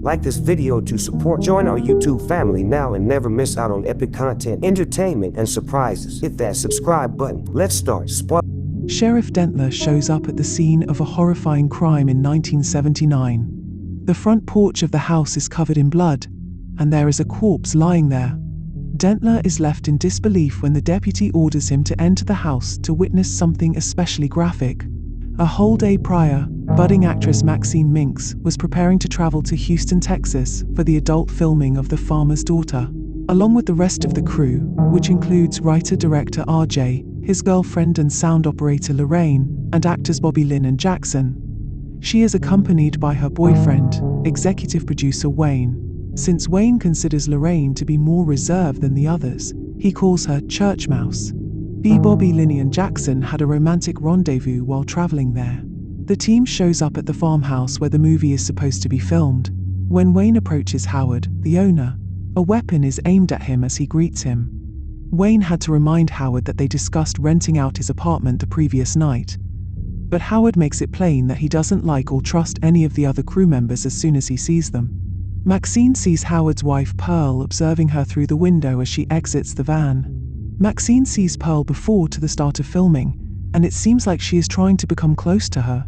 Like this video to support. Join our YouTube family now and never miss out on epic content, entertainment, and surprises. Hit that subscribe button. Let's start. Sheriff Dentler shows up at the scene of a horrifying crime in 1979. The front porch of the house is covered in blood, and there is a corpse lying there. Dentler is left in disbelief when the deputy orders him to enter the house to witness something especially graphic. A whole day prior, budding actress Maxine Minks was preparing to travel to Houston, Texas for the adult filming of The Farmer's Daughter. Along with the rest of the crew, which includes writer-director RJ, his girlfriend and sound operator Lorraine, and actors Bobby Lynn and Jackson. She is accompanied by her boyfriend, executive producer Wayne. Since Wayne considers Lorraine to be more reserved than the others, he calls her Church Mouse. Bobby, Lynn and Jackson had a romantic rendezvous while traveling there. The team shows up at the farmhouse where the movie is supposed to be filmed. When Wayne approaches Howard, the owner, a weapon is aimed at him as he greets him. Wayne had to remind Howard that they discussed renting out his apartment the previous night. But Howard makes it plain that he doesn't like or trust any of the other crew members as soon as he sees them. Maxine sees Howard's wife Pearl observing her through the window as she exits the van. Maxine sees Pearl before to the start of filming, and it seems like she is trying to become close to her.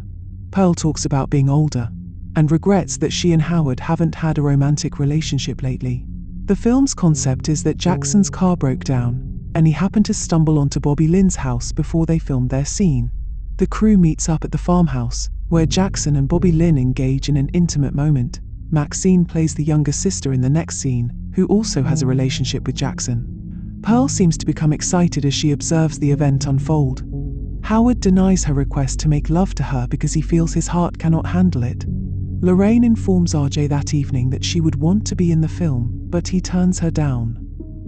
Pearl talks about being older, and regrets that she and Howard haven't had a romantic relationship lately. The film's concept is that Jackson's car broke down, and he happened to stumble onto Bobby Lynn's house before they filmed their scene. The crew meets up at the farmhouse, where Jackson and Bobby Lynn engage in an intimate moment. Maxine plays the younger sister in the next scene, who also has a relationship with Jackson. Pearl seems to become excited as she observes the event unfold. Howard denies her request to make love to her because he feels his heart cannot handle it. Lorraine informs RJ that evening that she would want to be in the film, but he turns her down.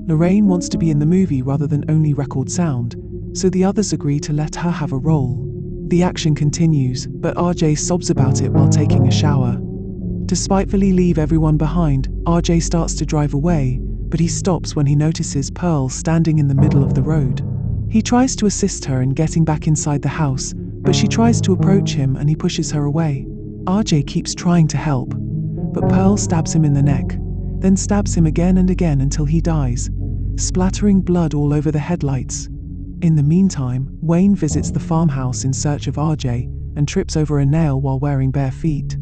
Lorraine wants to be in the movie rather than only record sound, so the others agree to let her have a role. The action continues, but RJ sobs about it while taking a shower. To spitefully leave everyone behind, RJ starts to drive away, but he stops when he notices Pearl standing in the middle of the road. He tries to assist her in getting back inside the house, but she tries to approach him and he pushes her away. RJ keeps trying to help, but Pearl stabs him in the neck, then stabs him again and again until he dies, splattering blood all over the headlights. In the meantime, Wayne visits the farmhouse in search of RJ and trips over a nail while wearing bare feet.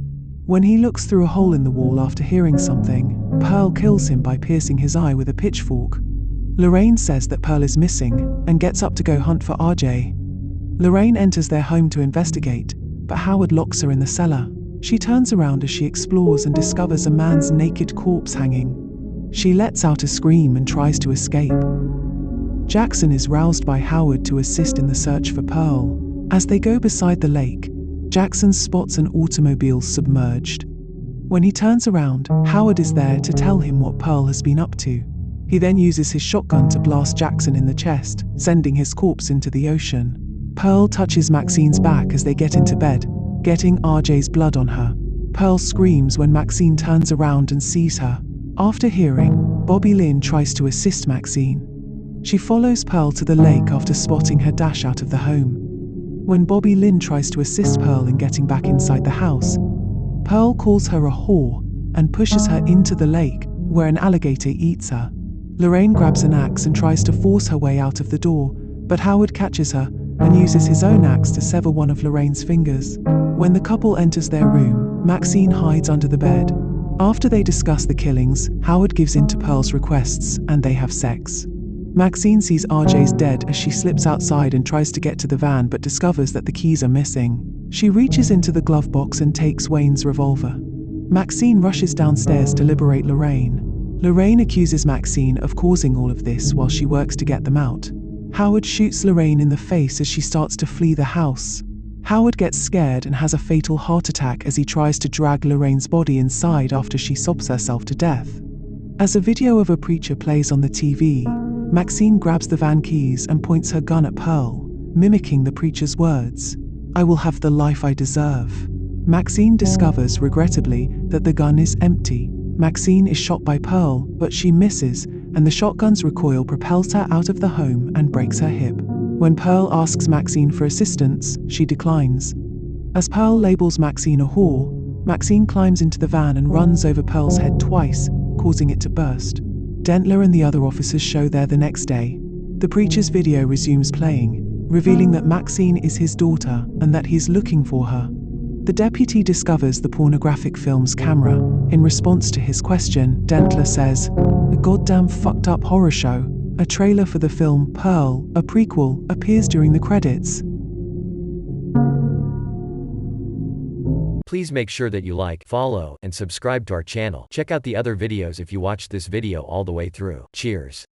When he looks through a hole in the wall after hearing something, Pearl kills him by piercing his eye with a pitchfork. Lorraine says that Pearl is missing and gets up to go hunt for RJ. Lorraine enters their home to investigate, but Howard locks her in the cellar. She turns around as she explores and discovers a man's naked corpse hanging. She lets out a scream and tries to escape. Jackson is roused by Howard to assist in the search for Pearl. As they go beside the lake, Jackson spots an automobile submerged. When he turns around, Howard is there to tell him what Pearl has been up to. He then uses his shotgun to blast Jackson in the chest, sending his corpse into the ocean. Pearl touches Maxine's back as they get into bed, getting RJ's blood on her. Pearl screams when Maxine turns around and sees her. After hearing, Bobby Lynn tries to assist Maxine. She follows Pearl to the lake after spotting her dash out of the home. When Bobby Lynn tries to assist Pearl in getting back inside the house, Pearl calls her a whore and pushes her into the lake, where an alligator eats her. Lorraine grabs an axe and tries to force her way out of the door, but Howard catches her and uses his own axe to sever one of Lorraine's fingers. When the couple enters their room, Maxine hides under the bed. After they discuss the killings, Howard gives in to Pearl's requests and they have sex. Maxine sees RJ's dead as she slips outside and tries to get to the van but discovers that the keys are missing. She reaches into the glove box and takes Wayne's revolver. Maxine rushes downstairs to liberate Lorraine. Lorraine accuses Maxine of causing all of this while she works to get them out. Howard shoots Lorraine in the face as she starts to flee the house. Howard gets scared and has a fatal heart attack as he tries to drag Lorraine's body inside after she sobs herself to death. As a video of a preacher plays on the TV, Maxine grabs the van keys and points her gun at Pearl, mimicking the preacher's words, "I will have the life I deserve." Maxine discovers, regrettably, that the gun is empty. Maxine is shot by Pearl, but she misses, and the shotgun's recoil propels her out of the home and breaks her hip. When Pearl asks Maxine for assistance, she declines. As Pearl labels Maxine a whore, Maxine climbs into the van and runs over Pearl's head twice, causing it to burst. Dentler and the other officers show there the next day. The preacher's video resumes playing, revealing that Maxine is his daughter and that he's looking for her. The deputy discovers the pornographic film's camera. In response to his question, Dentler says, "A goddamn fucked up horror show." A trailer for the film Pearl, a prequel, appears during the credits. Please make sure that you like, follow, and subscribe to our channel. Check out the other videos if you watched this video all the way through. Cheers.